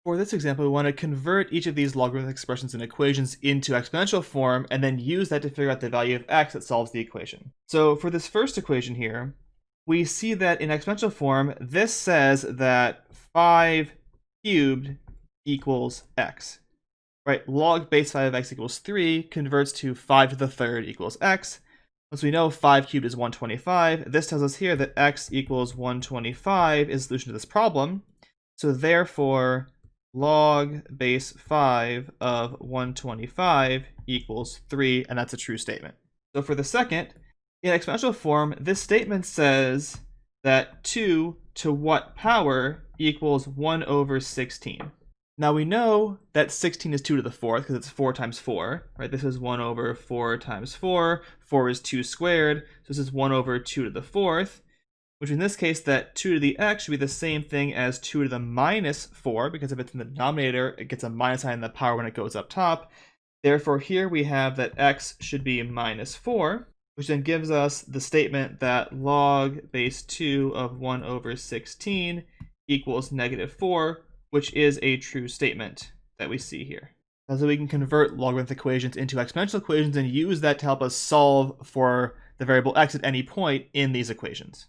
For this example, we want to convert each of these logarithmic expressions and equations into exponential form and then use that to figure out the value of x that solves the equation. So for this first equation here, we see that in exponential form, this says that 5 cubed equals x. Right? Log base 5 of x equals 3 converts to 5 to the third equals x. Once we know 5 cubed is 125, this tells us here that x equals 125 is the solution to this problem. So therefore, log base 5 of 125 equals 3, and that's a true statement. So for the second, in exponential form, this statement says that 2 to what power equals 1 over 16. Now we know that 16 is 2 to the 4th because it's 4 times 4, right? This is 1 over 4 times 4. 4 is 2 squared, so this is 1 over 2 to the 4th, which in this case that 2 to the x should be the same thing as 2 to the minus 4, because if it's in the denominator, it gets a minus sign in the power when it goes up top. Therefore, here we have that x should be minus 4, which then gives us the statement that log base 2 of 1 over 16 equals negative 4, which is a true statement that we see here. So we can convert logarithmic equations into exponential equations and use that to help us solve for the variable x at any point in these equations.